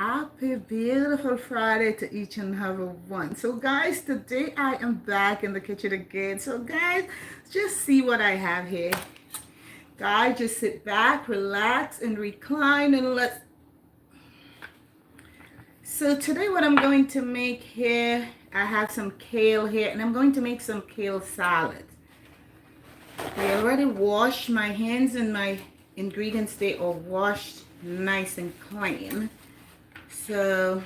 happy, beautiful Friday to each and every one. So guys, today I am back in the kitchen again. So guys, just see what I have here. Guys, just sit back, relax, and recline, and let's... So today what I'm going to make here, I have some kale here, and I'm going to make some kale salad. I already washed my hands, and my ingredients, they are washed nice and clean. So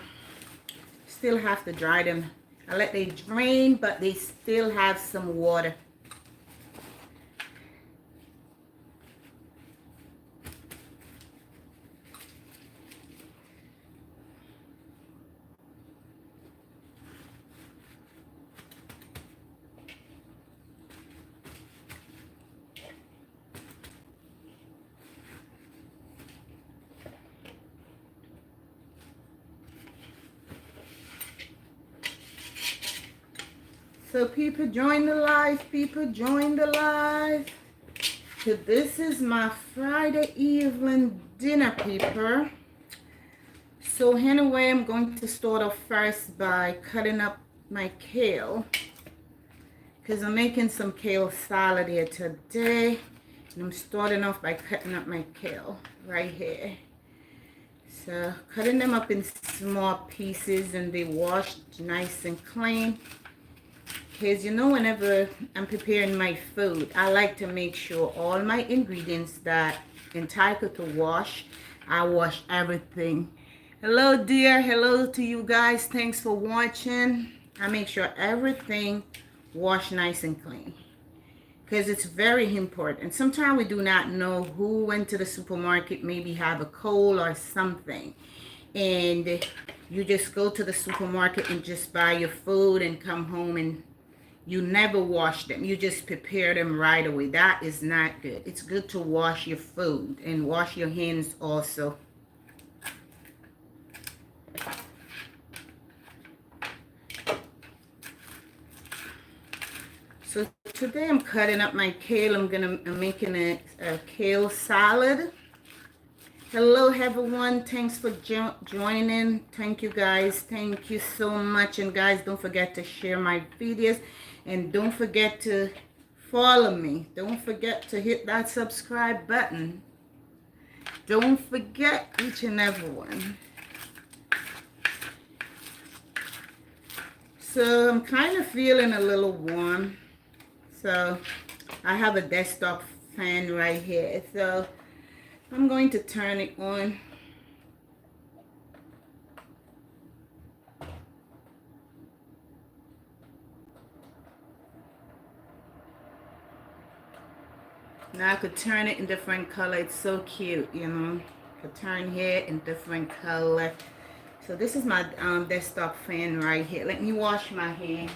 still have to dry them. I let they drain, but they still have some water. So people, join the live. People, join the live. So this is my Friday evening dinner, people. So anyway, I'm going to start off first by cutting up my kale, because I'm making some kale salad here today. And I'm starting off by cutting up my kale right here. So cutting them up in small pieces, and they washed nice and clean. Because you know, whenever I'm preparing my food, I like to make sure all my ingredients that entitled to wash, I wash everything. Hello dear, hello to you guys. Thanks for watching. I make sure everything wash nice and clean, because it's very important. Sometimes we do not know who went to the supermarket, maybe have a cold or something, and you just go to the supermarket and just buy your food and come home and you never wash them. You just prepare them right away. That is not good. It's good to wash your food and wash your hands also. So today I'm cutting up my kale. I'm making a kale salad. Hello everyone, thanks for joining. Thank you guys, thank you so much. And guys, don't forget to share my videos, and don't forget to follow me. Don't forget to hit that subscribe button. Don't forget, each and every one. So I'm kind of feeling a little warm, so I have a desktop fan right here, so I'm going to turn it on. Now I could turn it in different color. It's so cute, you know. I could turn here in different color. So this is my desktop fan right here. Let me wash my hand.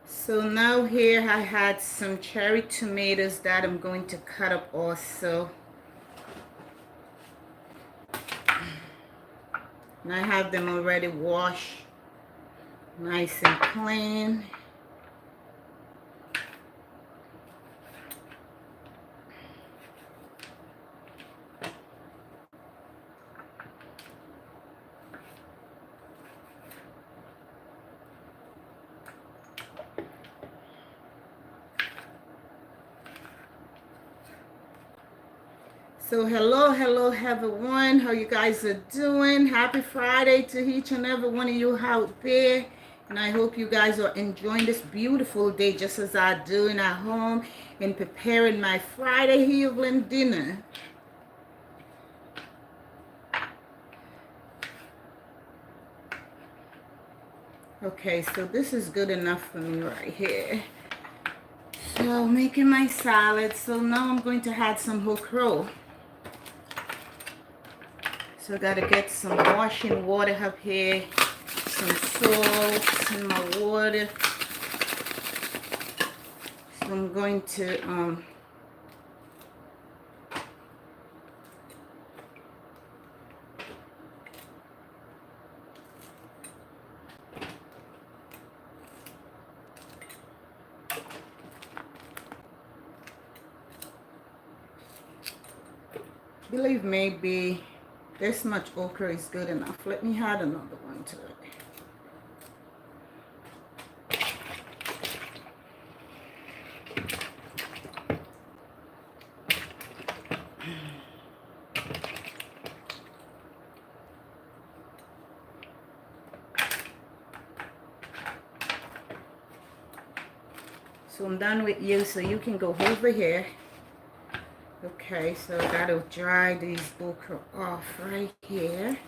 So now here I had some cherry tomatoes that I'm going to cut up also. And I have them already washed nice and clean. So hello everyone, how you guys are doing? Happy Friday to each and every one of you out there, and I hope you guys are enjoying this beautiful day just as I do in at home and preparing my Friday evening dinner. Okay, so this is good enough for me right here. So making my salad. So now I'm going to add some okra. So I gotta get some washing water up here, some salt in my water. So I'm going to believe maybe this much okra is good enough. Let me add another one to it. So I'm done with you, so you can go over here. Okay, so I gotta dry these okra off right here.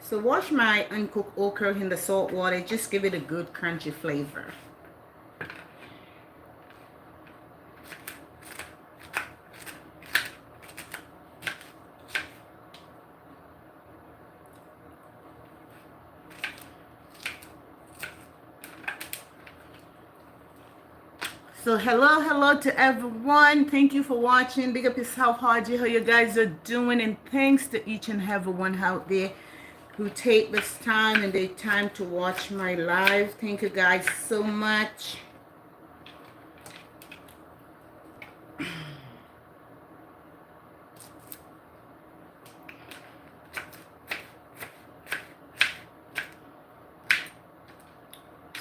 So wash my uncooked okra in the salt water. Just give it a good crunchy flavor. So hello to everyone. Thank you for watching. Big up yourself, Hardy, how you guys are doing, and thanks to each and every one out there who take this time and their time to watch my live. Thank you guys so much.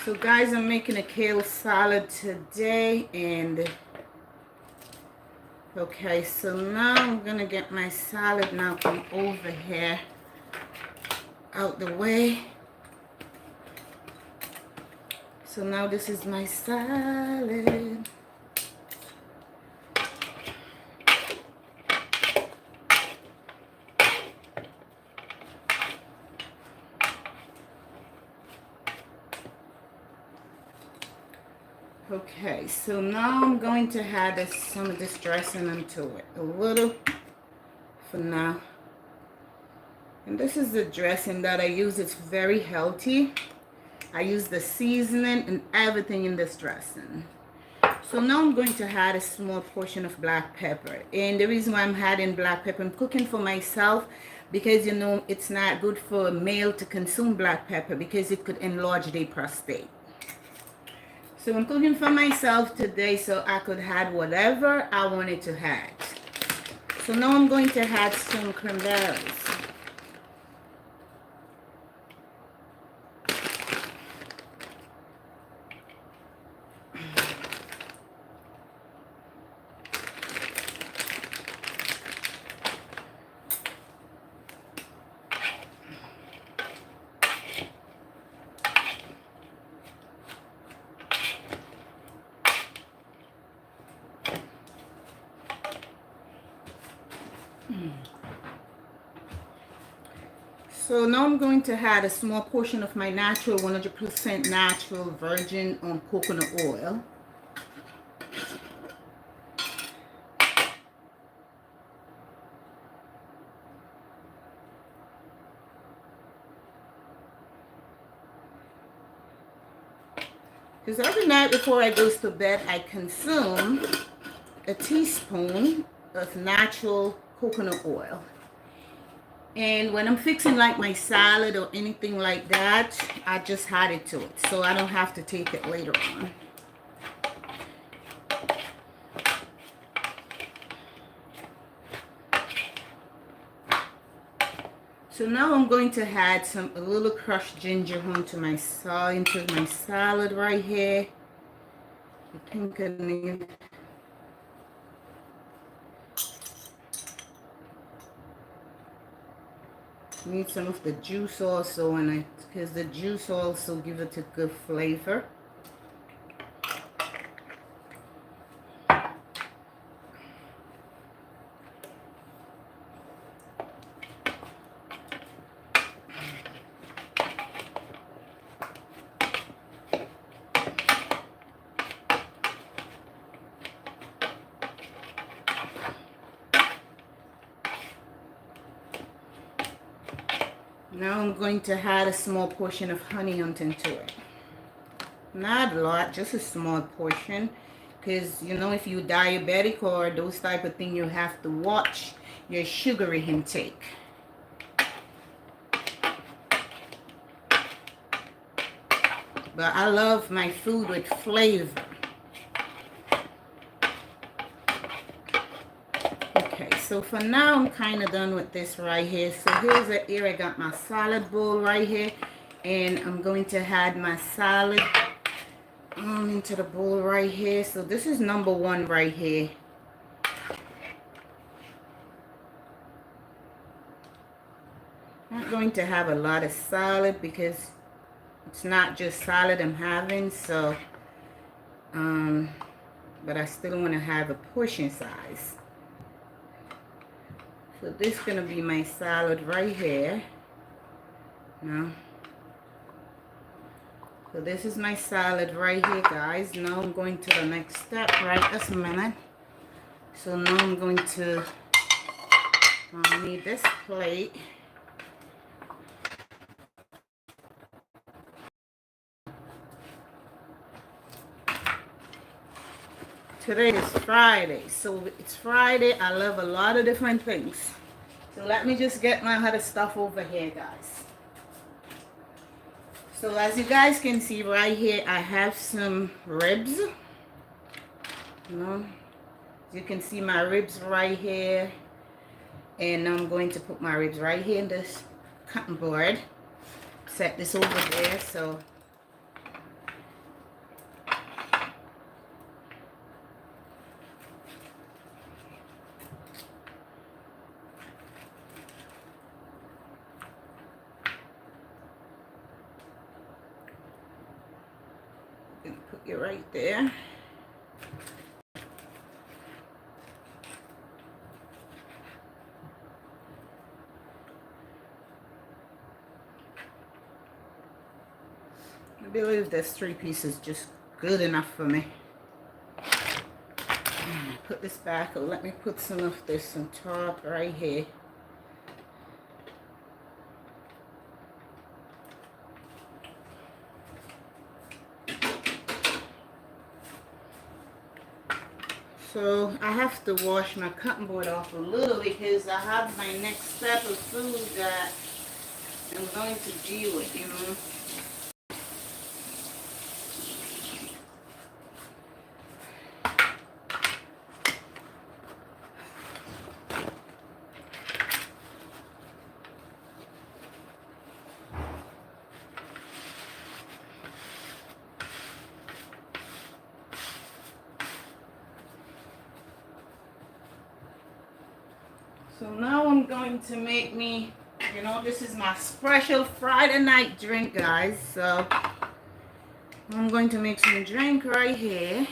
So guys, I'm making a kale salad today, and okay, so now I'm gonna get my salad now from over here out the way. So now this is my salad. Okay, so now I'm going to add some of this dressing into it, a little for now. And this is the dressing that I use. It's very healthy. I use the seasoning and everything in this dressing. So now I'm going to add a small portion of black pepper. And the reason why I'm adding black pepper, I'm cooking for myself because, you know, it's not good for a male to consume black pepper because it could enlarge their prostate. So I'm cooking for myself today so I could add whatever I wanted to add. So now I'm going to add some cranberries. So now I'm going to add a small portion of my natural, 100% natural virgin coconut oil. Because every night before I go to bed, I consume a teaspoon of natural coconut oil. And when I'm fixing like my salad or anything like that, I just add it to it, so I don't have to take it later on. So now I'm going to add a little crushed ginger into my salad right here. I think I need some of the juice also in it, because the juice also gives it a good flavor. Now I'm going to add a small portion of honey into it. Not a lot, just a small portion. Because, you know, if you're diabetic or those type of thing, you have to watch your sugary intake. But I love my food with flavor. Okay, so for now, I'm kind of done with this right here. So here's it here. I got my salad bowl right here. And I'm going to add my salad into the bowl right here. So this is number one right here. I'm not going to have a lot of salad because it's not just salad I'm having, so but I still want to have a portion size. So this is gonna be my salad right here. Now, so this is my salad right here, guys. Now I'm going to the next step. Right, just a minute. So now I'm going to need this plate. Today is Friday, so it's Friday. I love a lot of different things. So let me just get my other stuff over here, guys. So as you guys can see right here, I have some ribs. You know, you can see my ribs right here. And I'm going to put my ribs right here in this cutting board. Set this over there, so put it right there. I believe this 3 pieces just good enough for me. Put this back. Let me put some of this on top right here. So I have to wash my cutting board off a little because I have my next step of food that I'm going to deal with, you know. So now I'm going to make me, you know, this is my special Friday night drink, guys. So I'm going to make some drink right here.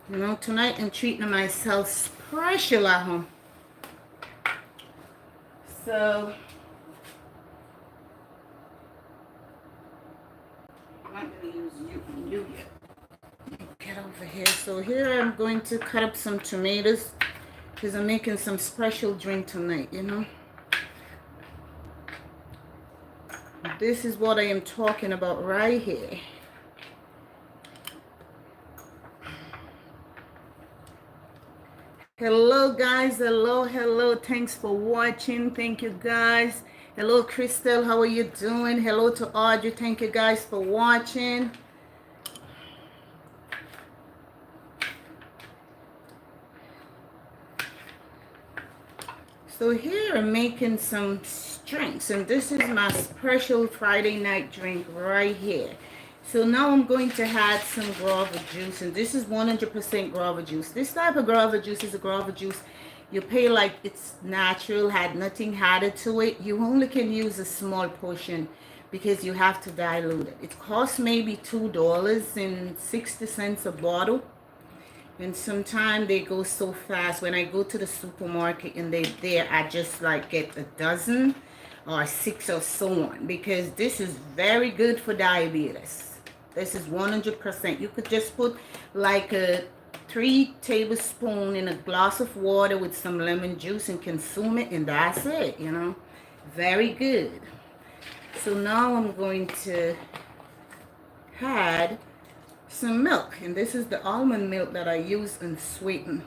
You know, tonight I'm treating myself special at home. So I'm not going to use you yet. Get over here. So here I'm going to cut up some tomatoes. Because I'm making some special drink tonight, you know. This is what I am talking about right here. Hello, guys. Hello. Thanks for watching. Thank you, guys. Hello, Crystal. How are you doing? Hello to Audrey. Thank you, guys, for watching. So here I'm making some drinks, and this is my special Friday night drink right here. So now I'm going to add some guava juice, and this is 100% guava juice. This type of guava juice is a guava juice you pay like it's natural, had nothing added to it. You only can use a small portion because you have to dilute it. It costs maybe $2.60 a bottle. And sometimes they go so fast. When I go to the supermarket and they're there, I just like get a dozen or 6 or so on. Because this is very good for diabetes. This is 100%. You could just put like a 3 tablespoons in a glass of water with some lemon juice and consume it. And that's it, you know. Very good. So now I'm going to add some milk, and this is the almond milk that I use and sweeten.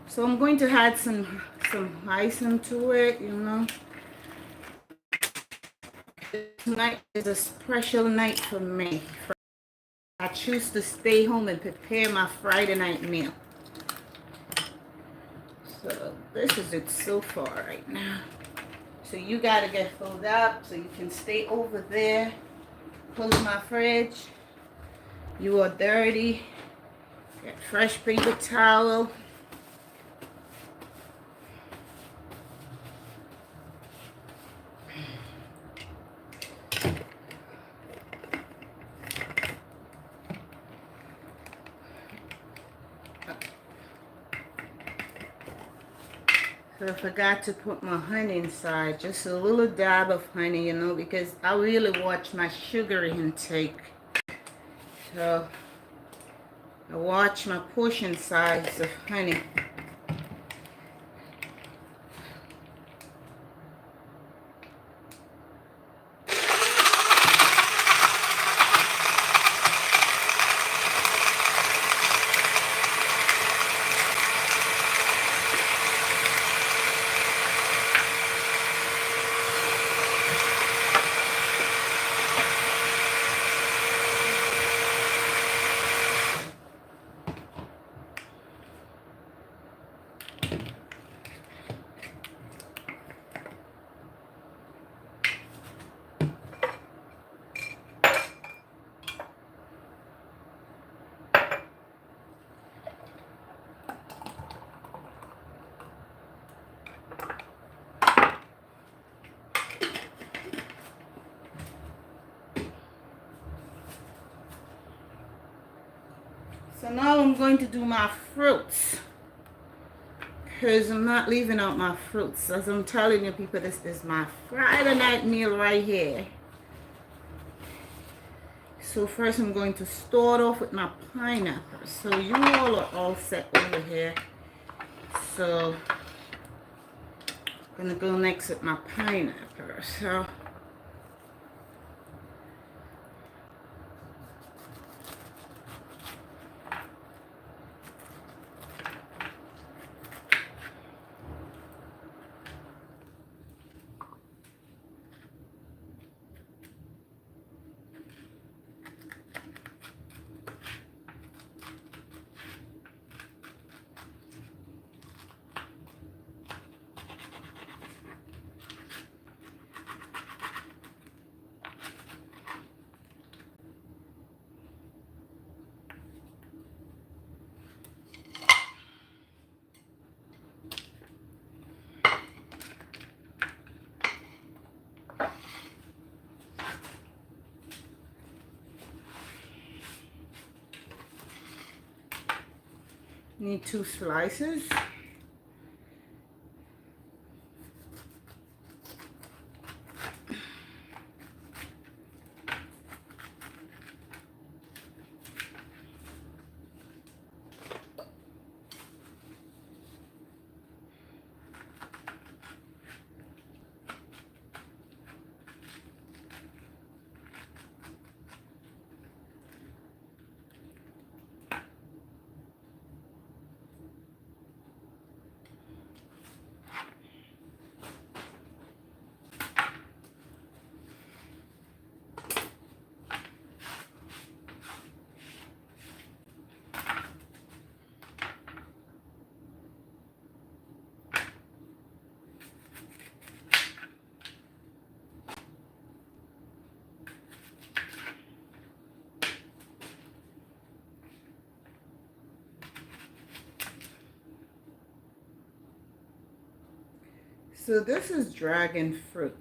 So I'm going to add some icing to it, you know. Tonight is a special night for me. I choose to stay home and prepare my Friday night meal. So this is it so far right now. So you gotta get filled up so you can stay over there. Close my fridge. You are dirty. Get fresh paper towel. So I forgot to put my honey inside, just a little dab of honey, you know, because I really watch my sugar intake. So I watch my portion size of honey. So now I'm going to do my fruits, because I'm not leaving out my fruits. As I'm telling you people, this is my Friday night meal right here. So first I'm going to start off with my pineapple. So you all are all set over here. So I'm going to go next with my pineapple. So need 2 slices. So this is dragon fruit.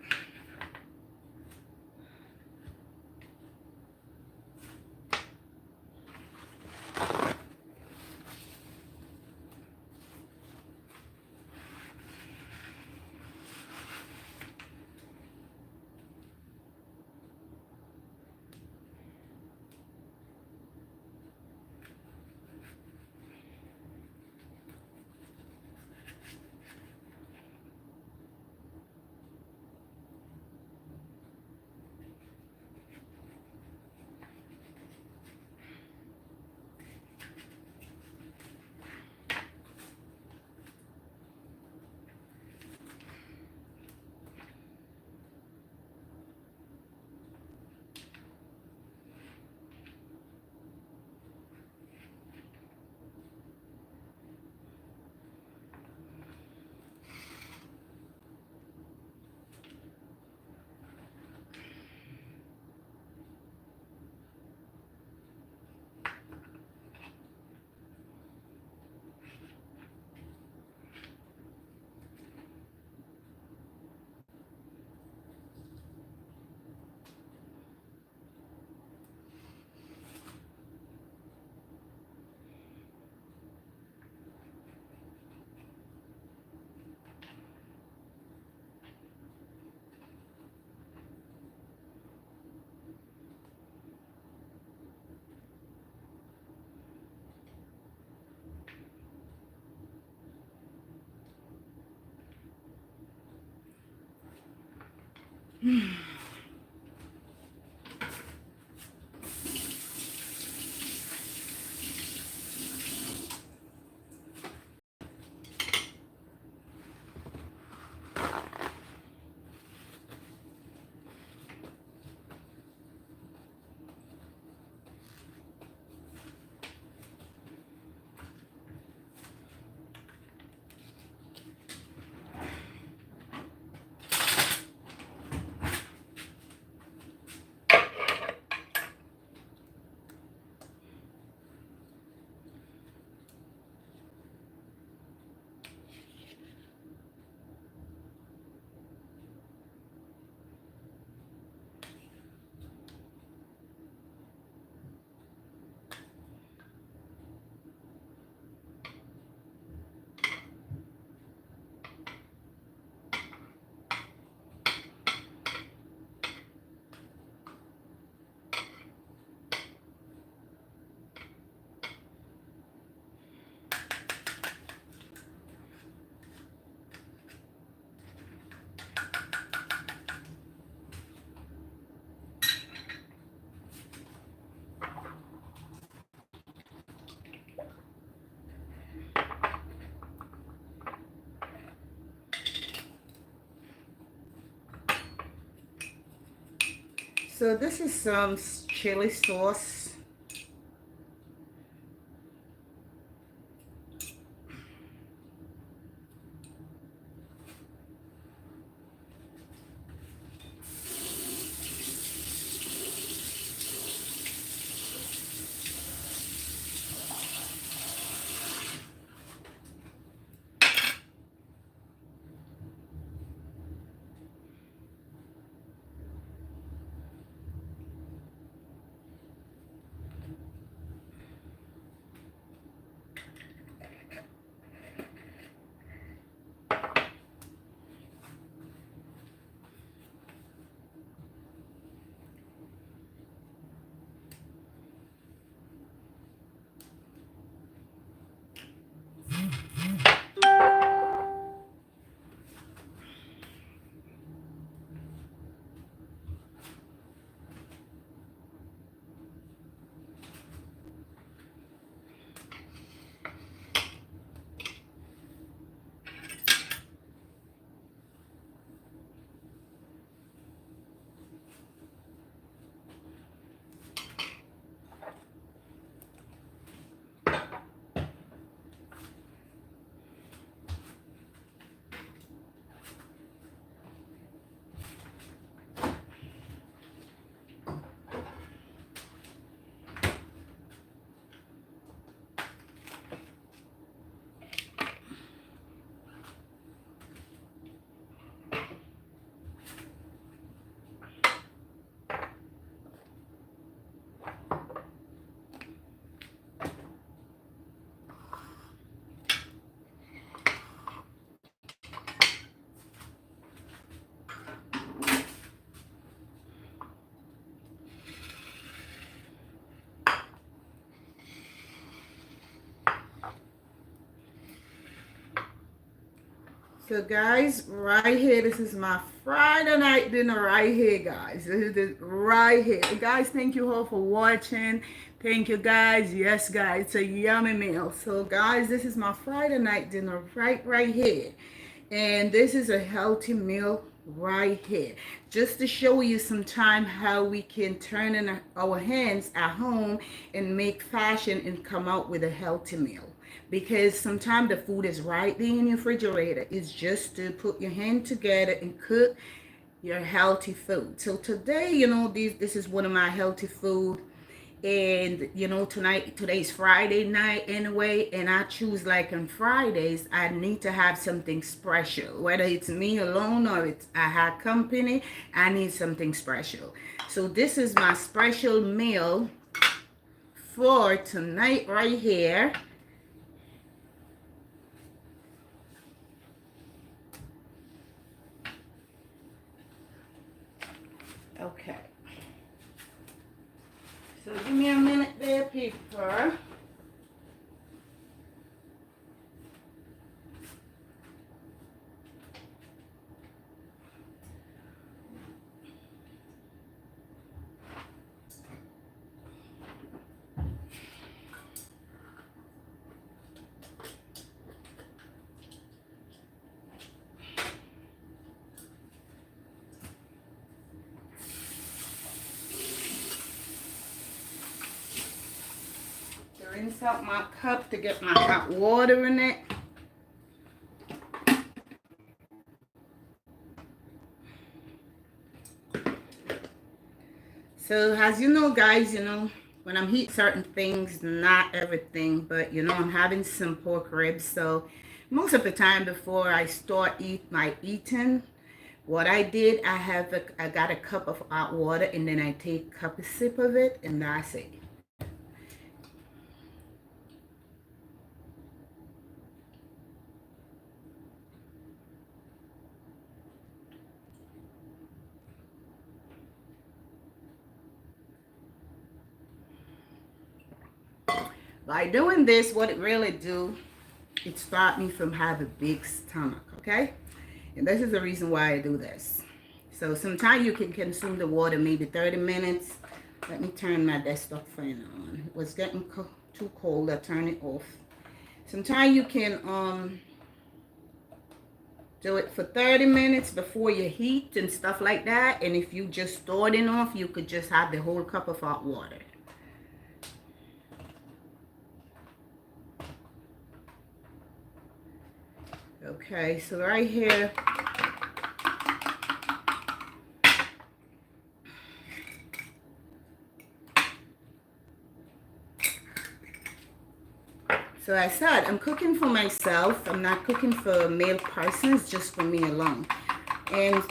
So this is some chili sauce. So guys, right here, this is my Friday night dinner right here, guys. This is it right here. Guys, thank you all for watching. Thank you, guys. Yes, guys, it's a yummy meal. So guys, this is my Friday night dinner right here. And this is a healthy meal right here. Just to show you sometime how we can turn in our hands at home and make fashion and come out with a healthy meal. Because sometimes the food is right there in your refrigerator. It's just to put your hand together and cook your healthy food. So today, this is one of my healthy food. And today's Friday night anyway, and I choose, like, on Fridays I need to have something special, whether it's me alone or it's I have company. I need something special. So this is my special meal for tonight right here. Okay. So give me a minute there, people. out my cup to get my hot water in it. So as you know, guys, when I'm heating certain things, not everything, but I'm having some pork ribs. So most of the time before I start eating, what I did, I got a cup of hot water, and then I take a cup of sip of it, and that's it. By doing this, what it really do, it stopped me from having a big stomach, okay? And this is the reason why I do this. So sometimes you can consume the water maybe 30 minutes. Let me turn my desktop fan on. It was getting too cold. I turn it off. Sometimes you can do it for 30 minutes before you heat and stuff like that. And if you just starting off, you could just have the whole cup of hot water. Okay, so right here, so I said I'm cooking for myself. I'm not cooking for male persons, just for me alone. And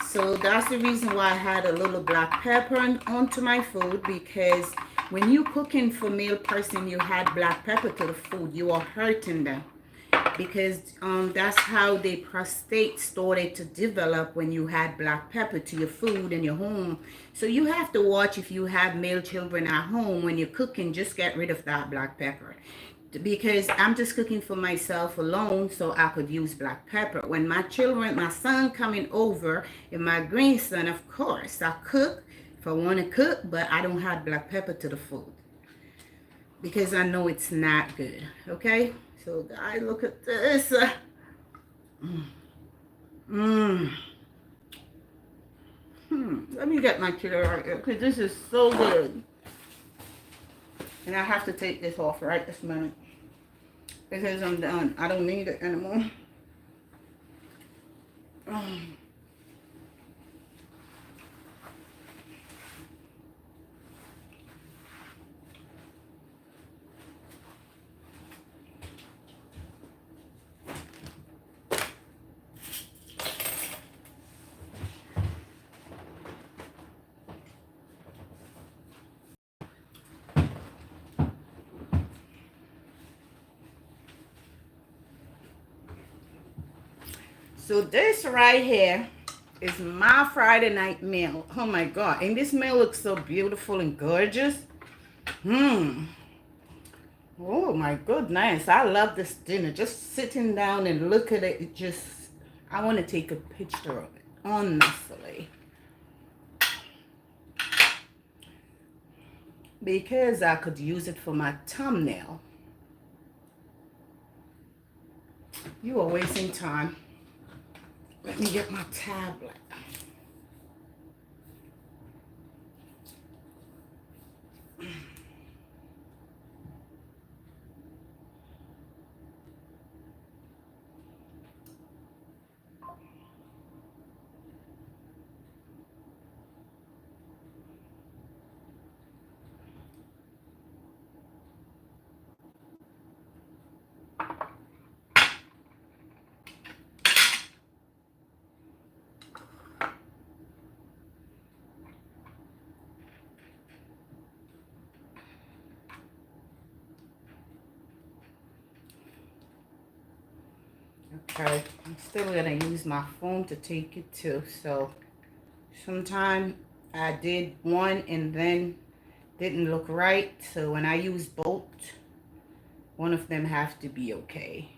so that's the reason why I had a little black pepper onto my food, because when you cooking for male person, you had black pepper to the food, you are hurting them. Because that's how the prostate started to develop, when you had black pepper to your food in your home. So you have to watch, if you have male children at home, when you're cooking, just get rid of that black pepper. Because I'm just cooking for myself alone, so I could use black pepper. When my children, my son coming over, and my grandson, of course, I cook if I want to cook, but I don't have black pepper to the food, because I know it's not good, okay? So guys, look at this. Let me get my chili right here, because this is so good. And I have to take this off right this minute, because I'm done. I don't need it anymore. So this right here is my Friday night meal. Oh my God. And this meal looks so beautiful and gorgeous. Oh my goodness. I love this dinner. Just sitting down and look at it. I want to take a picture of it. Honestly. Because I could use it for my thumbnail. You are wasting time. Let me get my tablet. Okay, I'm still going to use my phone to take it too. So sometime I did one and then didn't look right. So when I use both, one of them have to be okay.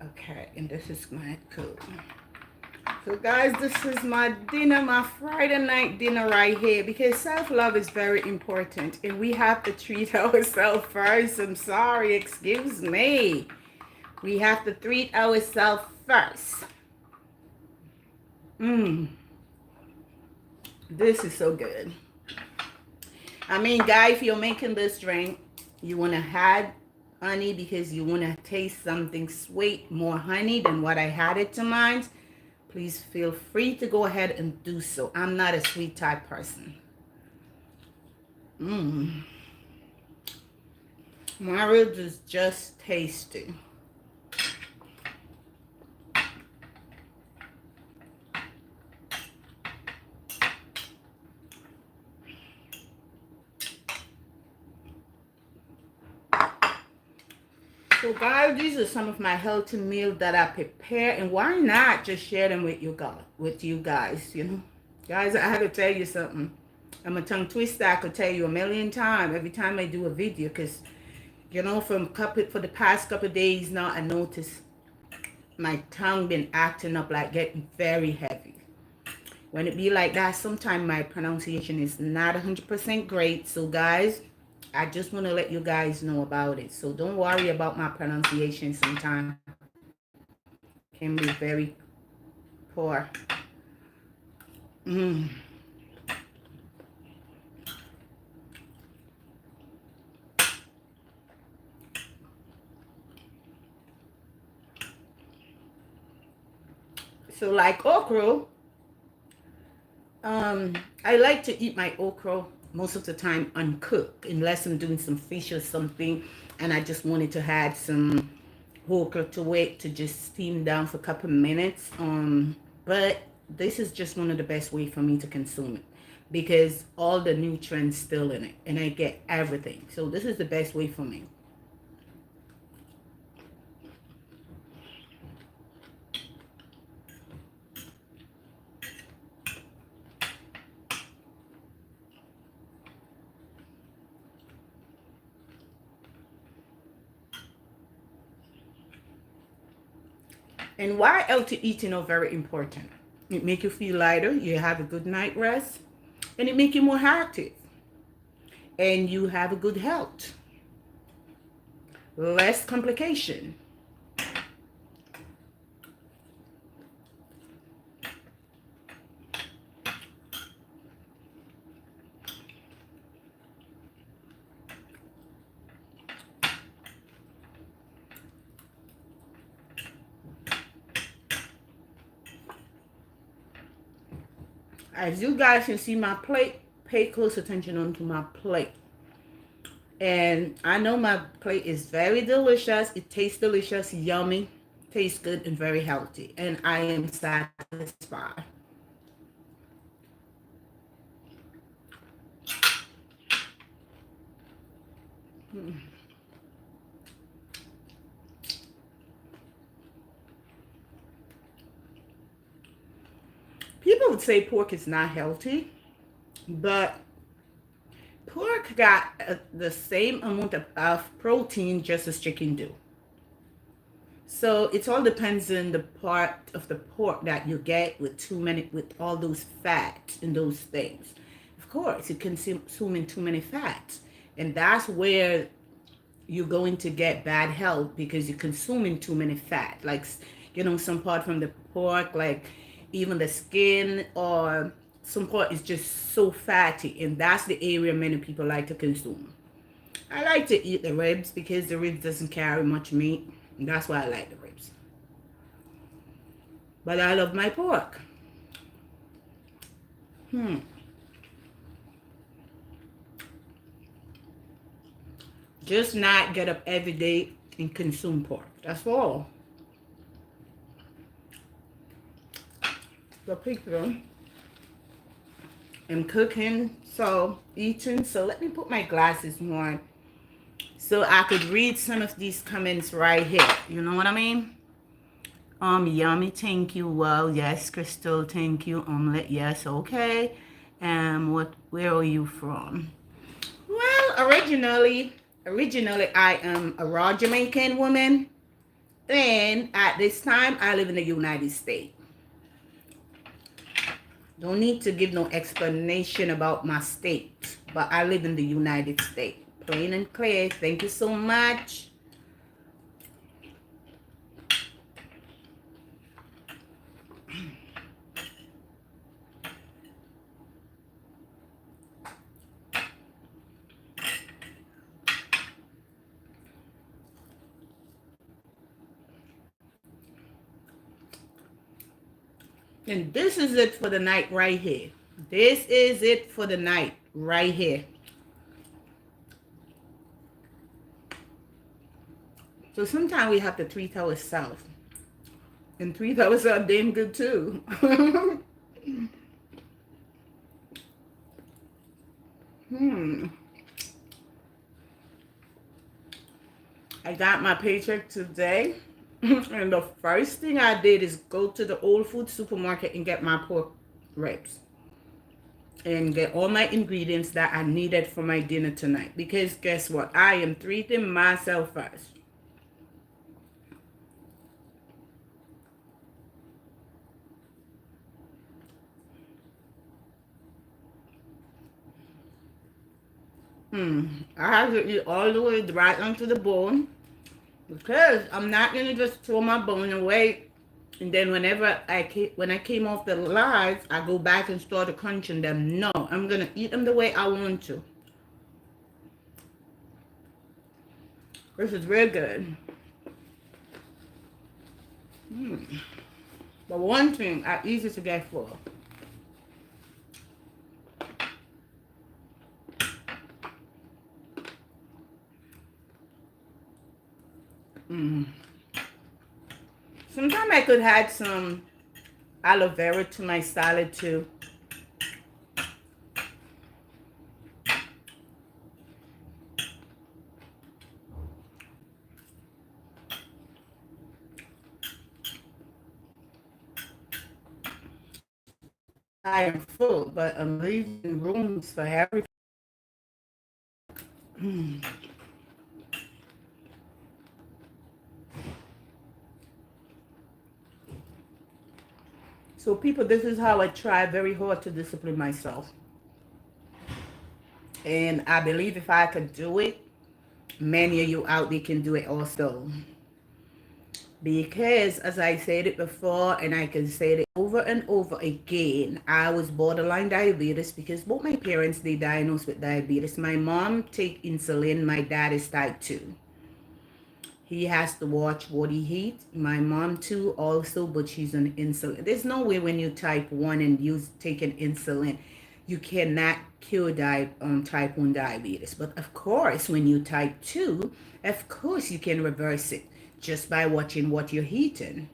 Okay, and this is my coat. So guys, this is my dinner, my Friday night dinner right here, because self-love is very important and we have to treat ourselves first. I'm sorry, excuse me. We have to treat ourselves first. Mmm. This is so good. I mean, guys, if you're making this drink, you want to add honey because you want to taste something sweet, more honey than what I had it to mine. Please feel free to go ahead and do so. I'm not a sweet type person. Mmm. My ribs is just tasty. So guys, these are some of my healthy meals that I prepare, and why not just share them with you guys, you know? Guys, I have to tell you something. I'm a tongue twister. I could tell you a million times every time I do a video, because you know, for the past couple of days now, I noticed my tongue been acting up, like getting very heavy. When it be like that, sometimes my pronunciation is not 100% great. So guys, I just want to let you guys know about it. So don't worry about my pronunciation. Sometimes can be very poor. Mm. So like okra, I like to eat my okra most of the time uncooked, unless I'm doing some fish or something, and I just wanted to add some okra to it to just steam down for a couple minutes. But this is just one of the best way for me to consume it, because all the nutrients still in it and I get everything. So this is the best way for me. And why healthy eating are very important. It make you feel lighter, you have a good night rest, and it make you more active, and you have a good health, less complication. As you guys can see my plate, pay close attention onto my plate. And I know my plate is very delicious. It tastes delicious, yummy, tastes good, and very healthy. And I am satisfied. People would say pork is not healthy, but pork got the same amount of protein just as chicken do. So it all depends on the part of the pork that you get with all those fats and those things. Of course, you consuming too many fats, and that's where you're going to get bad health, because you're consuming too many fat. Like, you know, some part from the pork, like even the skin, or some part is just so fatty, and that's the area many people like to consume. I like to eat the ribs because the ribs doesn't carry much meat, and that's why I like the ribs. But I love my pork. Just not get up every day and consume pork. That's all. The people am cooking, so eating. So let me put my glasses on so I could read some of these comments right here. You know what I mean? Yummy, thank you. Well, yes, Crystal, thank you. Omelette, yes, okay. Where are you from? Well, originally I am a raw Jamaican woman. And at this time, I live in the United States. Don't need to give no explanation about my state, but I live in the United States. Plain and clear. Thank you so much. And this is it for the night right here. This is it for the night right here. So sometimes we have to treat ourselves. And treat ourselves damn good too. I got my paycheck today. And the first thing I did is go to the Old Food supermarket and get my pork ribs. And get all my ingredients that I needed for my dinner tonight. Because guess what? I am treating myself first. I have to eat all the way right onto the bone. Because I'm not going to just throw my bone away. And then whenever when I came off the live, I go back and start crunching them. No, I'm going to eat them the way I want to. This is real good. But one thing, are easy to get full. Sometimes I could add some aloe vera to my salad too. I am full, but I'm leaving rooms for everything. So people, this is how I try very hard to discipline myself. And I believe if I could do it, many of you out there can do it also. Because as I said it before, and I can say it over and over again, I was borderline diabetes because both my parents, they diagnosed with diabetes. My mom take insulin, my dad is type 2. He has to watch what he eats. My mom too also, but she's on insulin. There's no way when you type 1 and you take an insulin, you cannot cure type 1 diabetes. But of course, when you type 2, of course you can reverse it just by watching what you're eating.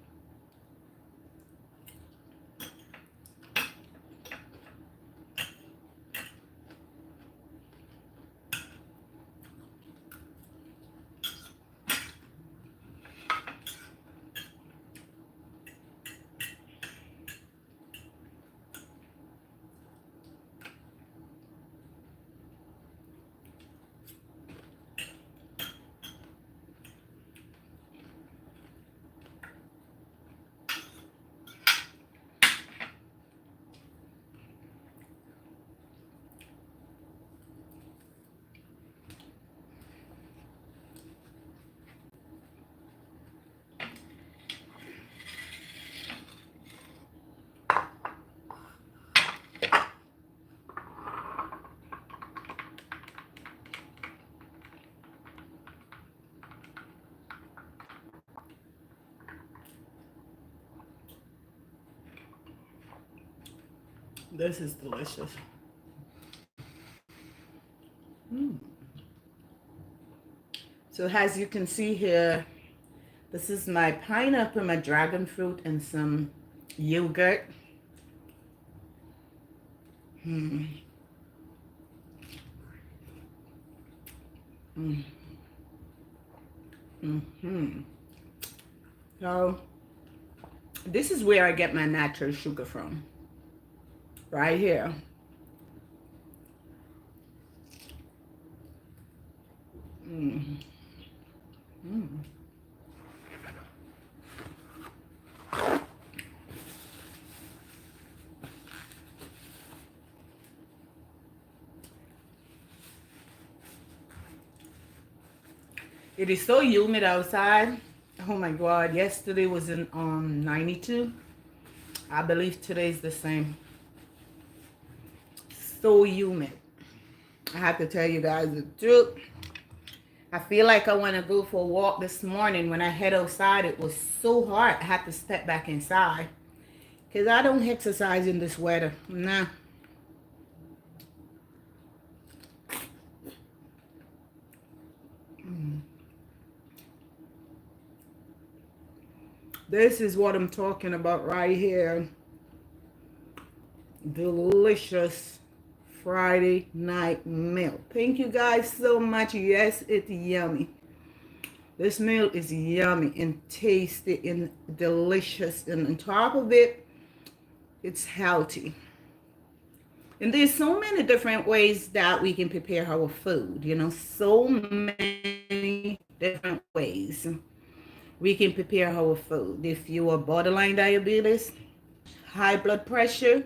This is delicious. So as you can see here, this is my pineapple, my dragon fruit, and some yogurt. So this is where I get my natural sugar from. Right here. It is so humid outside. Oh my God, yesterday was in 92. I believe today is the same. So humid. I have to tell you guys the truth. I feel like I want to go for a walk this morning. When I head outside, it was so hot. I had to step back inside Because I don't exercise in this weather. Nah. This is what I'm talking about right here. Delicious Friday night meal. Thank you guys so much. Yes, it's yummy. This meal is yummy and tasty and delicious. And on top of it, it's healthy. And there's so many different ways that we can prepare our food. You know, so many different ways we can prepare our food. If you are borderline diabetes, high blood pressure,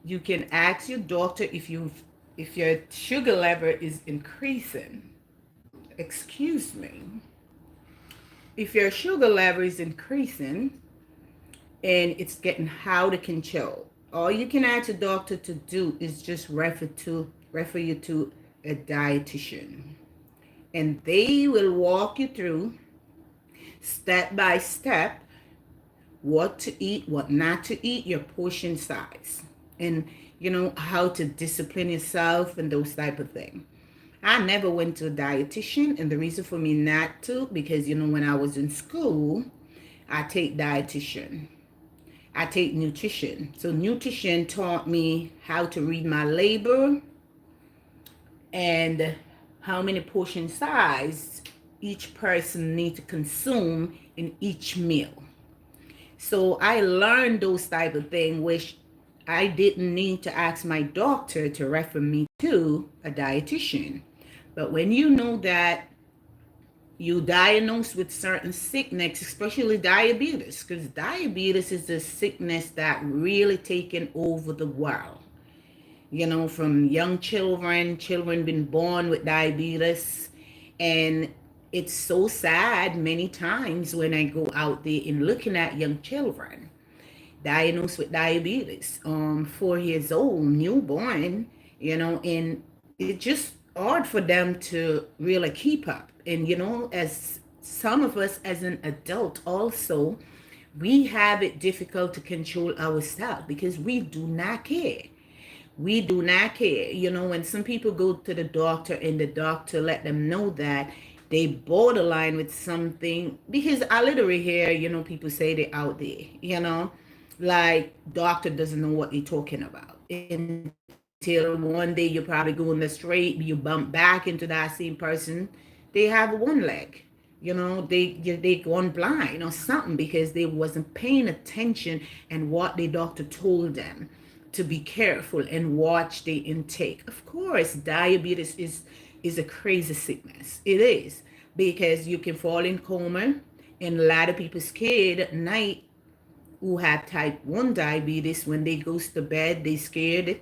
you can ask your doctor if your sugar level is increasing. Excuse me. If your sugar level is increasing and it's getting out of control, all you can ask a doctor to do is just refer you to a dietitian, and they will walk you through step by step what to eat, what not to eat, your portion size, and you know how to discipline yourself and those type of things. I never went to a dietitian, and the reason for me not to, because you know when I was in school, I take dietitian, I take nutrition. So nutrition taught me how to read my label and how many portion size each person need to consume in each meal. So I learned those type of things, which I didn't need to ask my doctor to refer me to a dietitian. But when you know that you diagnosed with certain sickness, especially diabetes, because diabetes is a sickness that really taken over the world. You know, from young children been born with diabetes, and it's so sad many times when I go out there and looking at young children diagnosed with diabetes, 4 years old, newborn, you know, and it's just hard for them to really keep up. And, you know, as some of us as an adult also, we have it difficult to control ourselves because we do not care. We do not care. You know, when some people go to the doctor and the doctor let them know that they borderline with something, because I literally hear, you know, people say they're out there, you know, like doctor doesn't know what they're talking about. Until one day you're probably going the straight, you bump back into that same person, they have one leg. You know, they gone blind or something because they wasn't paying attention and what the doctor told them to be careful and watch the intake. Of course, diabetes is a crazy sickness. It is, because you can fall in coma, and a lot of people scared at night who have type 1 diabetes, when they goes to bed, they scared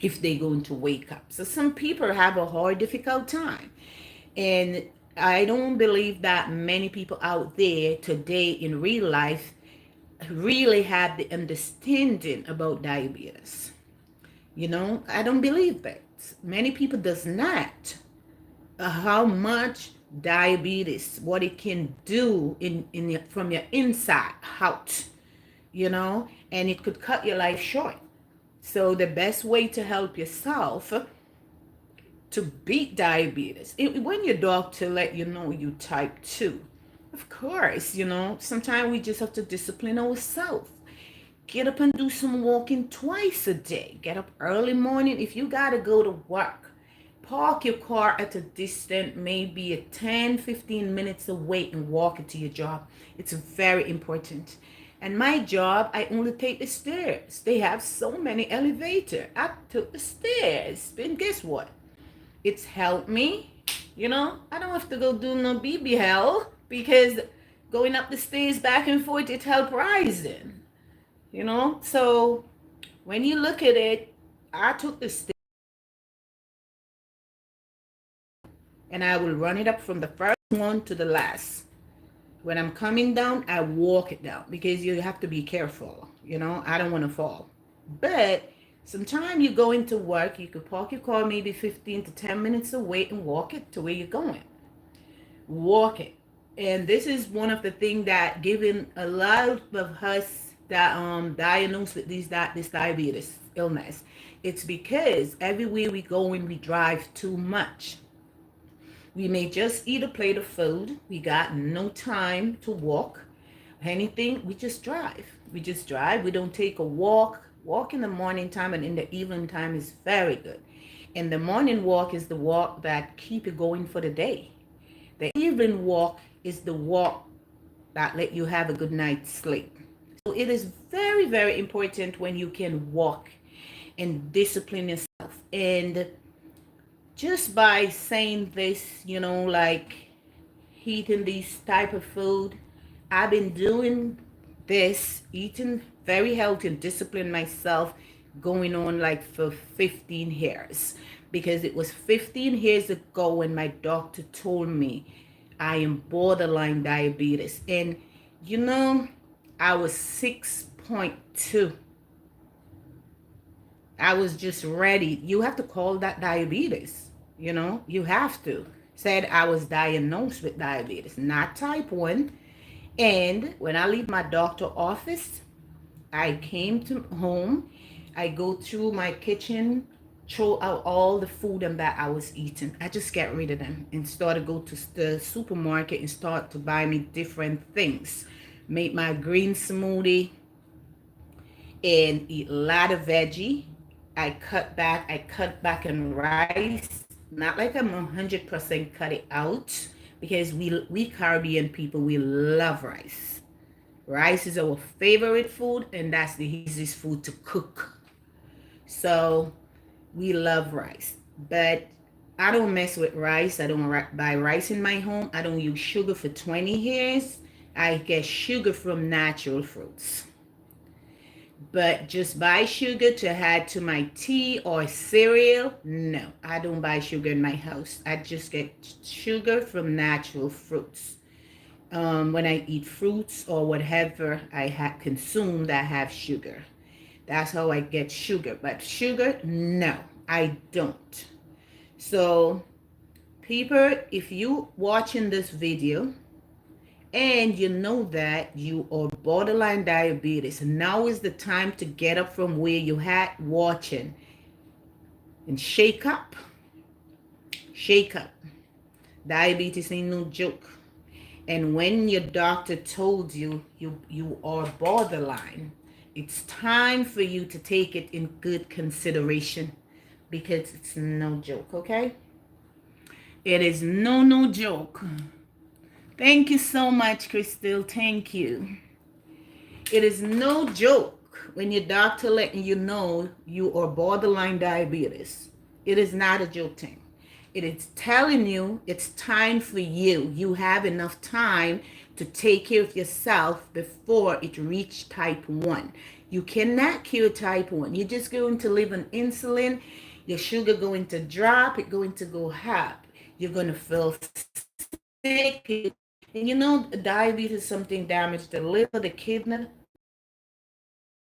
if they going to wake up. So some people have a hard, difficult time. And I don't believe that many people out there today in real life really have the understanding about diabetes. You know, I don't believe that. Many people does not. How much diabetes, what it can do in your, from your inside out, you know, and it could cut your life short. So the best way to help yourself to beat diabetes, when your doctor let you know you type 2, of course, you know, sometimes we just have to discipline ourselves. Get up and do some walking twice a day. Get up early morning. If you got to go to work, park your car at a distance, maybe a 10-15 minutes away, and walk it to your job. It's very important. And my job, I only take the stairs. They have so many elevators. I took the stairs. And guess what? It's helped me. You know, I don't have to go do no BBL, because going up the stairs back and forth, it helped rising. You know, so when you look at it, I took the stairs and I will run it up from the first one to the last. When I'm coming down, I walk it down, because you have to be careful. You know, I don't want to fall. But sometimes you go into work, you could park your car maybe 15 to 10 minutes away and walk it to where you're going. Walk it. And this is one of the things that giving a lot of us diagnosed with this diabetes illness. It's because everywhere we go and we drive too much. We may just eat a plate of food. We got no time to walk. Anything, we just drive. We just drive. We don't take a walk. Walk in the morning time and in the evening time is very good. And the morning walk is the walk that keep you going for the day. The evening walk is the walk that let you have a good night's sleep. So it is very, very important when you can walk and discipline yourself. And just by saying this, like eating these type of food, I've been doing this, eating very healthy and discipline myself, going on like for 15 years. Because it was 15 years ago when my doctor told me I am borderline diabetes. And I was 6.2. I was just ready. You have to call that diabetes. You have to. Said I was diagnosed with diabetes, not type 1. And when I leave my doctor office, I came to home. I go through my kitchen, throw out all the food and that I was eating. I just get rid of them and start to go to the supermarket and start to buy me different things. Make my green smoothie and eat a lot of veggie. I cut back on rice. Not like I'm 100% cut it out, because we Caribbean people, we love rice. Rice is our favorite food, and that's the easiest food to cook. So we love rice. But I don't mess with rice. I don't buy rice in my home. I don't use sugar for 20 years. I get sugar from natural fruits. But just buy sugar to add to my tea or cereal, no, I don't buy sugar in my house. I just get sugar from natural fruits. When I eat fruits or whatever I have consumed that have sugar, that's how I get sugar. But sugar, no, I don't. So people, if you watching this video and you know that you are borderline diabetes, now is the time to get up from where you had watching and shake up. Shake up. Diabetes ain't no joke. And when your doctor told you you are borderline, it's time for you to take it in good consideration, because it's no joke, okay? It is no joke. Thank you so much, Crystal. Thank you. It is no joke when your doctor letting you know you are borderline diabetes. It is not a joke thing. It is telling you it's time for you. You have enough time to take care of yourself before it reach type 1. You cannot cure type 1. You're just going to live on insulin. Your sugar going to drop. It's going to go up. You're going to feel sick. And diabetes is something damaged the liver, the kidney,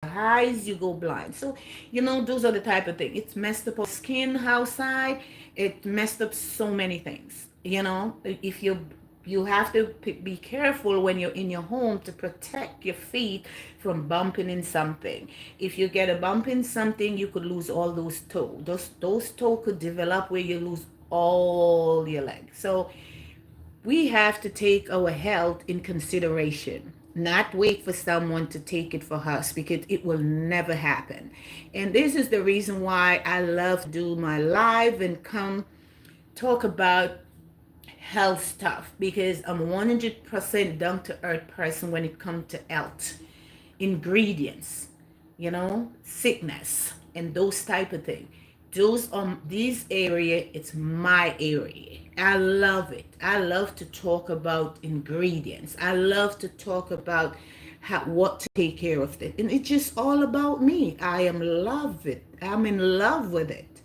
eyes, you go blind. So, those are the type of things. It's messed up our skin outside. It messed up so many things. If you have to be careful when you're in your home to protect your feet from bumping in something. If you get a bump in something, you could lose all those toes. Those toes could develop where you lose all your legs. So we have to take our health in consideration, not wait for someone to take it for us, because it will never happen. And this is the reason why I love to do my live and come talk about health stuff, because I'm 100% down to earth person when it comes to health, ingredients, sickness, and those type of things. These area, it's my area. I love it. I love to talk about ingredients. I love to talk about what to take care of it. And it's just all about me. I'm in love with it,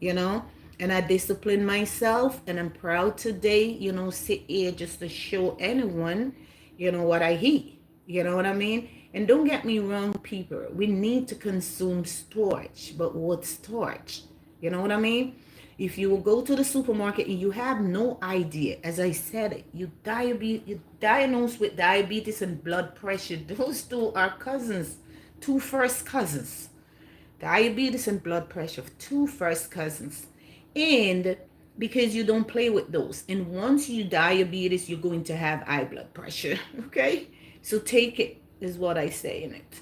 and I discipline myself, and I'm proud today, sit here just to show anyone, what I eat. You know what I mean? And don't get me wrong, people. We need to consume starch, but what starch? You know what I mean? If you will go to the supermarket and you have no idea, as I said, you diagnosed with diabetes and blood pressure. Those two are cousins, two first cousins. Diabetes and blood pressure, two first cousins. And because you don't play with those. And once you diabetes, you're going to have high blood pressure. Okay? So take it, is what I say in it.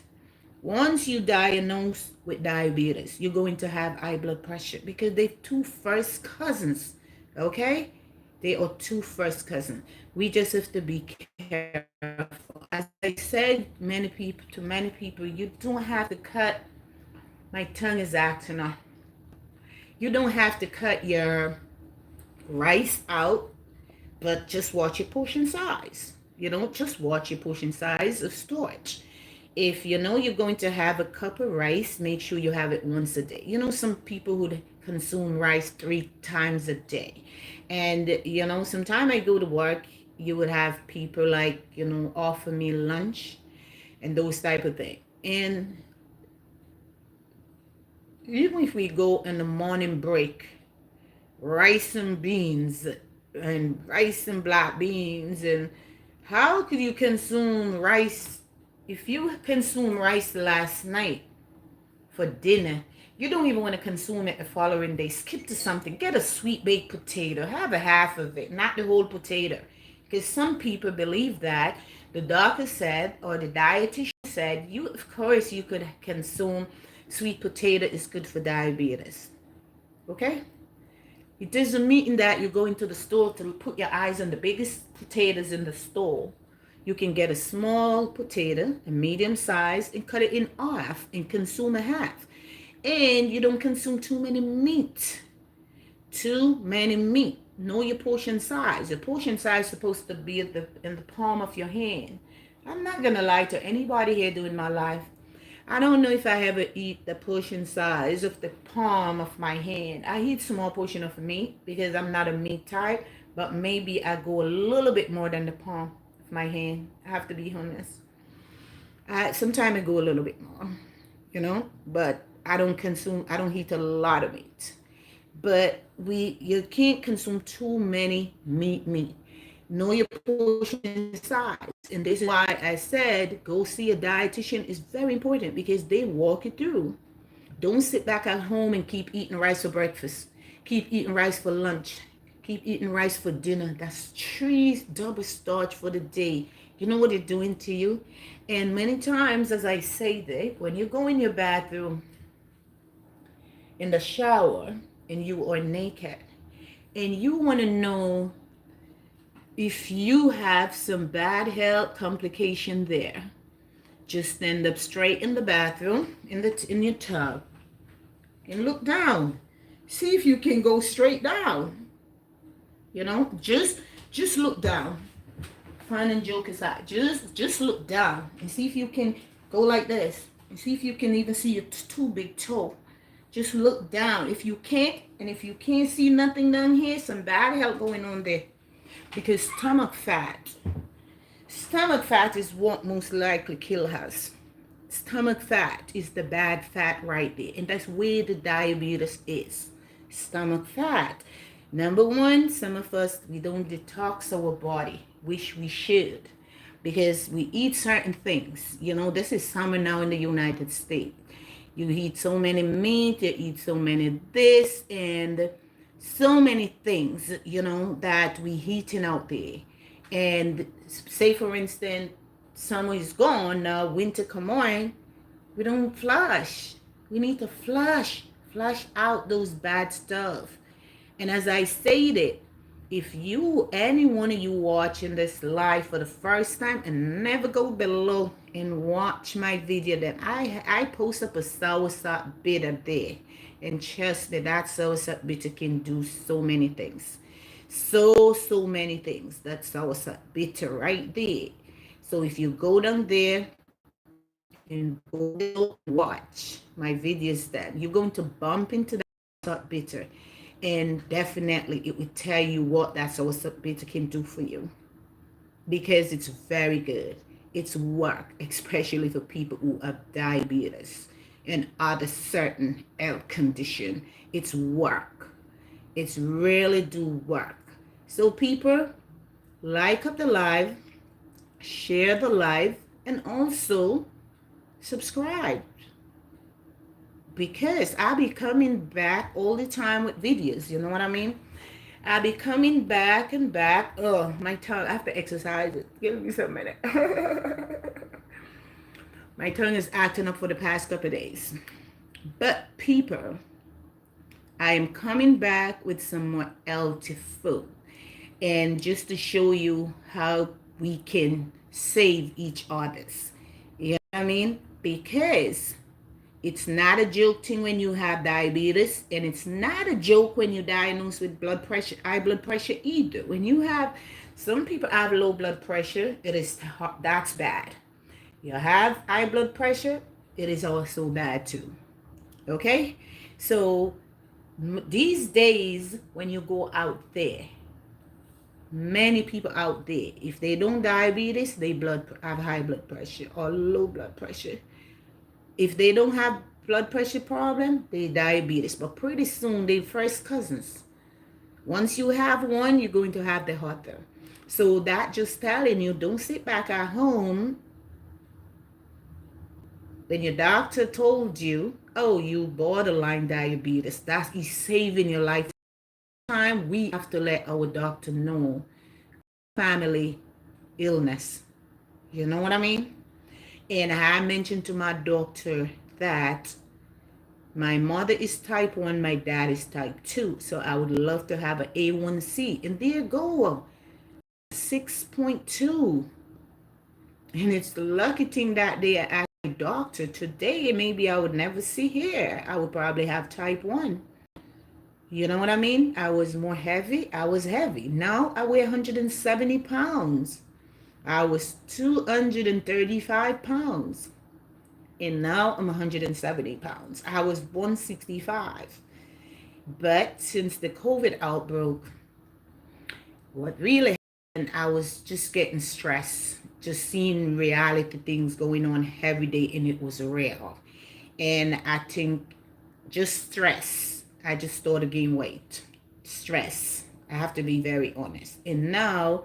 Once you diagnose with diabetes, you're going to have high blood pressure because they're two first cousins. Okay? They are two first cousins. We just have to be careful. As I said, many people, you don't have to cut. My tongue is acting up. You don't have to cut your rice out, but just watch your portion size. You don't just watch your portion size of storage. If you know you're going to have a cup of rice, make sure you have it once a day. You know, some people who consume rice 3 times a day. And, you know, sometime I go to work, you would have people like, you know, offer me lunch and those type of things. And even if we go in the morning break, rice and beans and rice and black beans, and how could you consume rice if you consume rice last night for dinner? You don't even want to consume it the following day. Skip to something. Get a sweet baked potato. Have a half of it, not the whole potato. Because some people believe that the doctor said or the dietitian said, you of course you could consume sweet potato is good for diabetes. Okay? It doesn't mean that you're going to the store to put your eyes on the biggest potatoes in the store. You can get a small potato, a medium size, and cut it in half and consume a half. And you don't consume too many meat. Too many meat. Know your portion size. Your portion size is supposed to be in the palm of your hand. I'm not going to lie to anybody here doing my life. I don't know if I ever eat the portion size of the palm of my hand. I eat small portion of meat because I'm not a meat type, but maybe I go a little bit more than the palm of my hand. I have to be honest. Sometimes I go a little bit more, you know, but I don't eat a lot of meat. But you can't consume too many meat. Know your portion size. And this is why I said go see a dietitian is very important because they walk you through. Don't sit back at home and keep eating rice for breakfast. Keep eating rice for lunch. Keep eating rice for dinner. That's 3 double starch for the day. You know what it's doing to you? And many times, as I say that, when you go in your bathroom, in the shower, and you are naked, and you want to know if you have some bad health complication there, just stand up straight in the bathroom, in your tub, and look down. See if you can go straight down. You know, just look down. Fun and joke aside, just look down and see if you can go like this, and see if you can even see your 2 big toe. Just look down. If you can't, and if you can't see nothing down here, some bad health going on there. Because stomach fat is what most likely kill us. Stomach fat is the bad fat right there. And that's where the diabetes is. Stomach fat. Number one, some of us, we don't detox our body, which we should. Because we eat certain things. You know, this is summer now in the United States. You eat so many meat, you eat so many this, and so many things, you know, that we eating out there. And say, for instance, summer is gone, now winter come on, we don't flush. We need to flush out those bad stuff. And as I stated, if you, any one of you watching this live for the first time, and never go below and watch my video, that I post up a soursop bitter there. And trust me, that soursop bitter can do so many things. So many things. That soursop bitter right there. So if you go down there and go watch my videos, that you're going to bump into that soursop bitter. And definitely it will tell you what that soursop bitter can do for you. Because it's very good. It's work, especially for people who have diabetes and other certain health condition. It's work. It's really do work. So people, like up the live, share the live, and also subscribe, because I'll be coming back all the time with videos. You know what I mean? I'll be coming back and back. Oh, my tongue. I have to exercise it. Give me some minute. My tongue is acting up for the past couple of days. But people, I am coming back with some more healthy food. And just to show you how we can save each other's. You know what I mean? Because it's not a joke thing when you have diabetes, and it's not a joke when you're diagnosed with blood pressure, high blood pressure either. When you have, some people have low blood pressure, that's bad. You have high blood pressure, it is also bad too. Okay? So these days, when you go out there, many people out there, if they don't diabetes, they have high blood pressure or low blood pressure. If they don't have blood pressure problem, they diabetes. But pretty soon they first cousins. Once you have one, you're going to have the other. So that just telling you, don't sit back at home when your doctor told you, oh, you borderline diabetes. He's saving your life. Time we have to let our doctor know family illness. You know what I mean? And I mentioned to my doctor that my mother is type 1, my dad is type 2. So I would love to have an A1C. And there you go, 6.2. And it's the lucky thing that they asked my doctor today. Maybe I would never see here. I would probably have type 1. You know what I mean? I was more heavy. I was heavy. Now I weigh 170 pounds. I was 235 pounds. And now I'm 170 pounds. I was 165. But since the COVID outbreak, what really happened, I was just getting stressed, just seeing reality things going on every day, and it was real. And I think just stress. I just started gaining weight. Stress. I have to be very honest. And now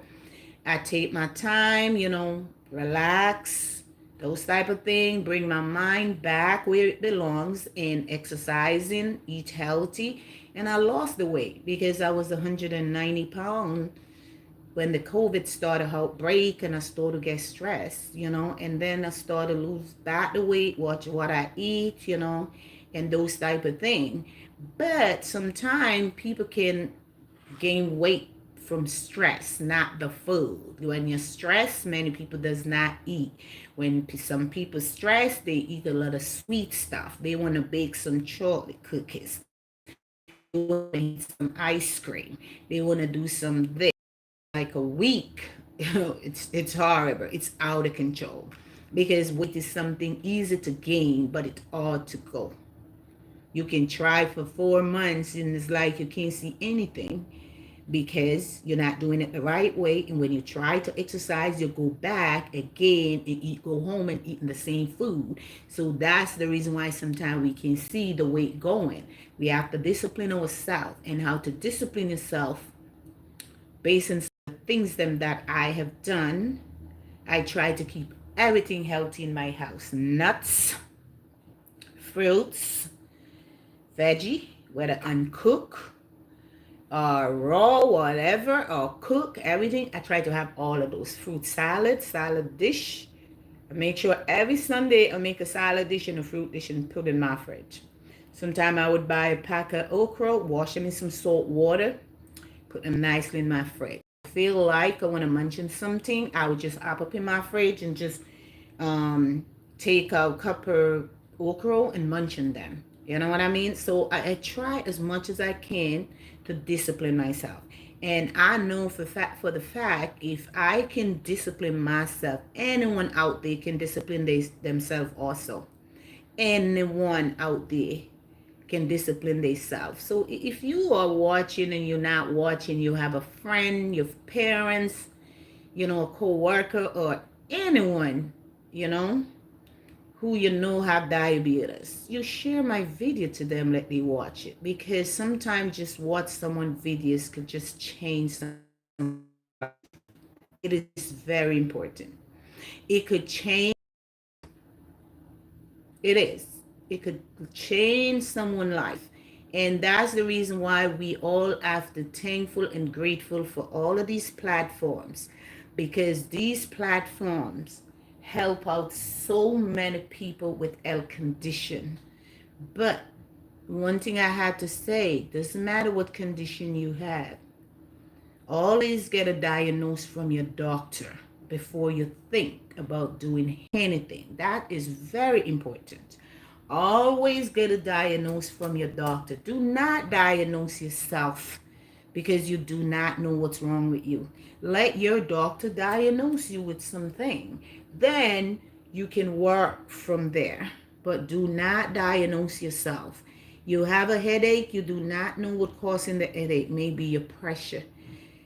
I take my time, relax, those type of things, bring my mind back where it belongs, in exercising, eat healthy. And I lost the weight because I was 190 pounds when the COVID started outbreak, and I started to get stressed, and then I started to lose back the weight, watch what I eat, and those type of things. But sometimes people can gain weight from stress, not the food. When you're stressed, many people does not eat. When some people stress, they eat a lot of sweet stuff. They want to bake some chocolate cookies. They want to eat some ice cream. They want to do some this. Like a week, it's horrible. It's out of control, because weight is something easy to gain, but it's hard to go. You can try for 4 months, and it's like you can't see anything, because you're not doing it the right way. And when you try to exercise, you go back again and go home and eating the same food. So that's the reason why sometimes we can see the weight going. We have to discipline ourselves, and how to discipline yourself based on things that I have done. I try to keep everything healthy in my house. Nuts, fruits, veggie, whether uncooked, raw, whatever, or cook, everything. I try to have all of those. Fruit salad dish. I make sure every Sunday I make a salad dish and a fruit dish and put in my fridge. Sometimes I would buy a pack of okra, wash them in some salt water, put them nicely in my fridge. I feel like I want to munch on something, I would just hop up in my fridge and just take a couple of okra and munch on them. You know what I mean? So I try as much as I can to discipline myself. And I know for the fact, if I can discipline myself, anyone out there can discipline themselves also. Anyone out there can discipline themselves. So if you are watching and you're not watching, you have a friend, your parents, a co-worker, or anyone, who you know have diabetes, you share my video to them, let they watch it, because sometimes just watch someone videos could just change some. It is very important. It could change. It is. It could change someone's life. And that's the reason why we all have to thankful and grateful for all of these platforms, because these platforms help out so many people with health condition. But one thing I had to say, doesn't matter what condition you have, always get a diagnosis from your doctor before you think about doing anything. That is very important. Always get a diagnosis from your doctor. Do not diagnose yourself because you do not know what's wrong with you. Let your doctor diagnose you with something. Then you can work from there. But do not diagnose yourself. You have a headache, you do not know what's causing the headache. Maybe your pressure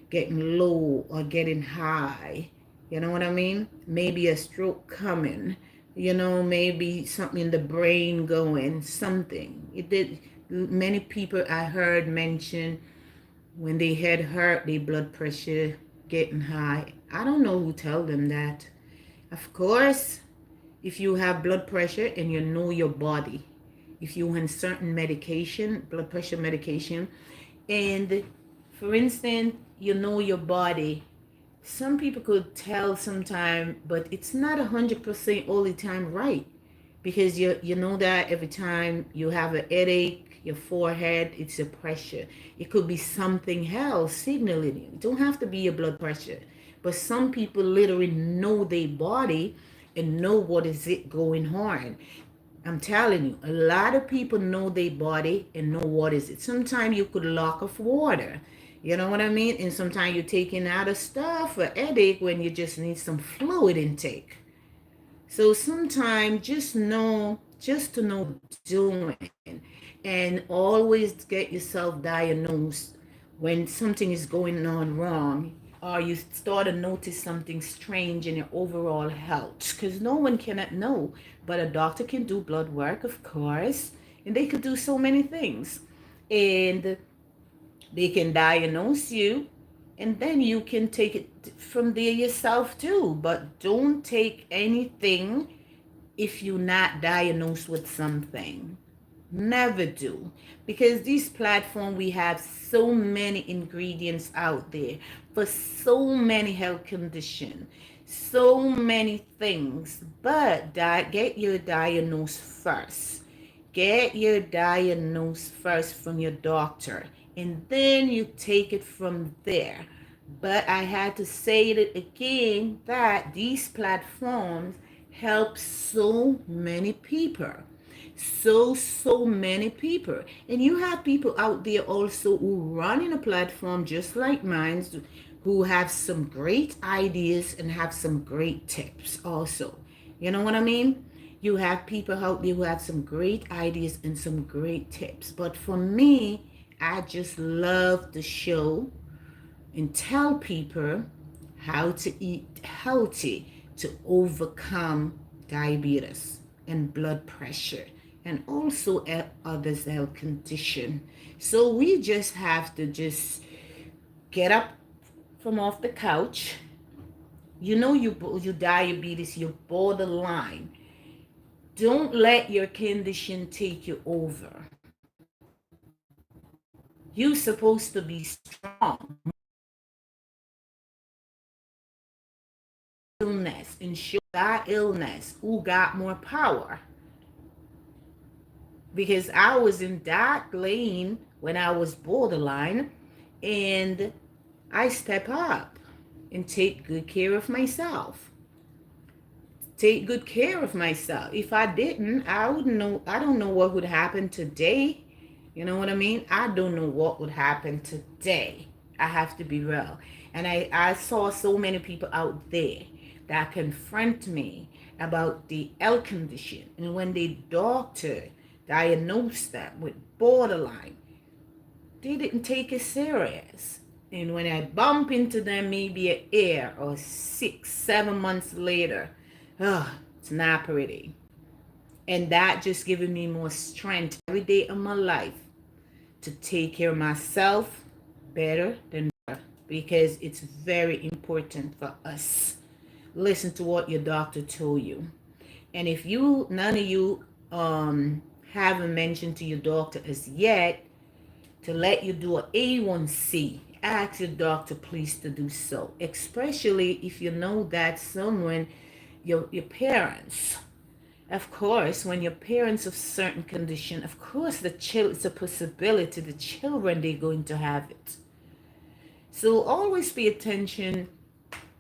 getting low or getting high. You know what I mean? Maybe a stroke coming. Maybe something in the brain going, something. It did. Many people I heard mention when they had hurt, their blood pressure getting high. I don't know who tell them that. Of course, if you have blood pressure and you know your body, if you on certain medication, blood pressure medication, and for instance, you know your body. Some people could tell sometime, but it's not 100% all the time right, because you know that every time you have a headache, your forehead, it's your pressure. It could be something else signaling you. It don't have to be your blood pressure, but some people literally know their body and know what is it going on. I'm telling you, a lot of people know their body and know what is it. Sometimes you could lock off water. You know what I mean? And sometimes you're taking out of stuff for headache when you just need some fluid intake. So sometimes just to know what you're doing, and always get yourself diagnosed when something is going on wrong, or you start to notice something strange in your overall health, because no one cannot know, but a doctor can do blood work, of course, and they could do so many things, and they can diagnose you, and then you can take it from there yourself too. But don't take anything if you're not diagnosed with something. Never do. Because this platform, we have so many ingredients out there for so many health conditions, so many things. But get your diagnosis first. Get your diagnosis first from your doctor, and then you take it from there. But I had to say it again, that these platforms help so many people. So many people. And you have people out there also who run in a platform just like mine, who have some great ideas and have some great tips also. You know what I mean? You have people out there who have some great ideas and some great tips. But for me, I just love the show and tell people how to eat healthy to overcome diabetes and blood pressure and also others health condition. So we just have to just get up from off the couch. You know you diabetes, you're borderline. Don't let your condition take you over. You're supposed to be strong. Illness and show that illness who got more power. Because I was in that lane when I was borderline, and I step up and take good care of myself. Take good care of myself. If I didn't, I wouldn't know. I don't know what would happen today. You know what I mean? I don't know what would happen today. I have to be real. And I saw so many people out there that confront me about the health condition. And when the doctor diagnosed them with borderline, they didn't take it serious. And when I bump into them maybe a year or 6, 7 months later, oh, it's not pretty. And that just giving me more strength every day of my life to take care of myself better than better, because it's very important for us. Listen to what your doctor told you. And if you, none of you haven't mentioned to your doctor as yet to let you do an A1C, ask your doctor please to do so. Especially if you know that someone, your parents, of course, when your parents of certain condition, of course the child, it's a possibility the children they're going to have it. So always pay attention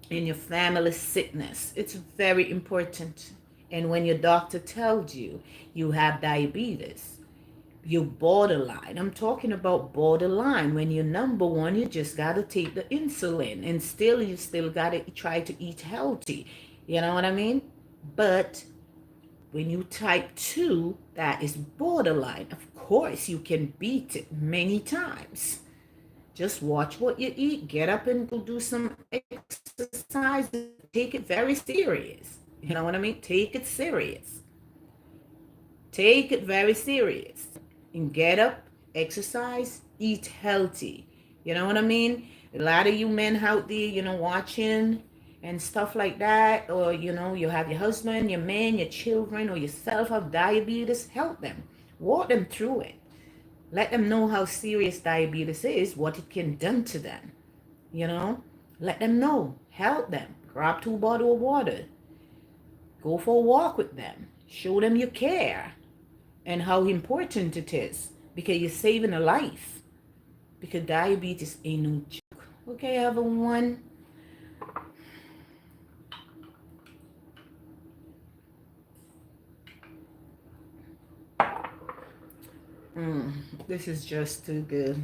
in your family sickness. It's very important. And when your doctor tells you you have diabetes, you borderline. I'm talking about borderline. When you're number one, you just got to take the insulin, and still you still got to try to eat healthy. You know what I mean? But when you type 2, that is borderline. Of course, you can beat it many times. Just watch what you eat. Get up and go do some exercise. Take it very serious. You know what I mean? Take it serious. Take it very serious. And get up, exercise, eat healthy. You know what I mean? A lot of you men out there, watching and stuff like that, or you have your husband, your man, your children, or yourself have diabetes. Help them. Walk them through it. Let them know how serious diabetes is, what it can do to them. Let them know. Help them. Grab 2 bottles of water. Go for a walk with them. Show them you care and how important it is, because you're saving a life. Because diabetes ain't no joke. Okay, everyone. This is just too good.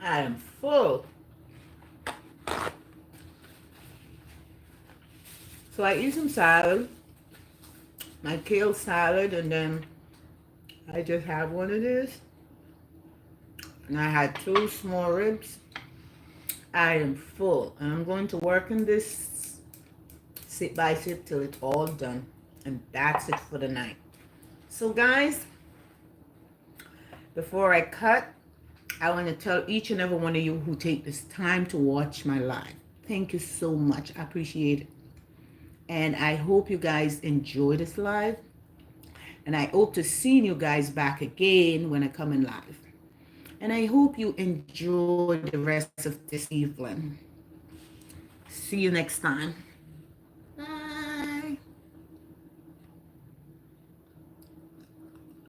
I am full. So I eat some salad, my kale salad, and then I just have one of this. And I had 2 small ribs. I am full. And I'm going to work on this sip by sip till it's all done. And that's it for the night. So guys, before I cut, I want to tell each and every one of you who take this time to watch my live. Thank you so much. I appreciate it. And I hope you guys enjoy this live. And I hope to see you guys back again when I come in live. And I hope you enjoy the rest of this evening. See you next time.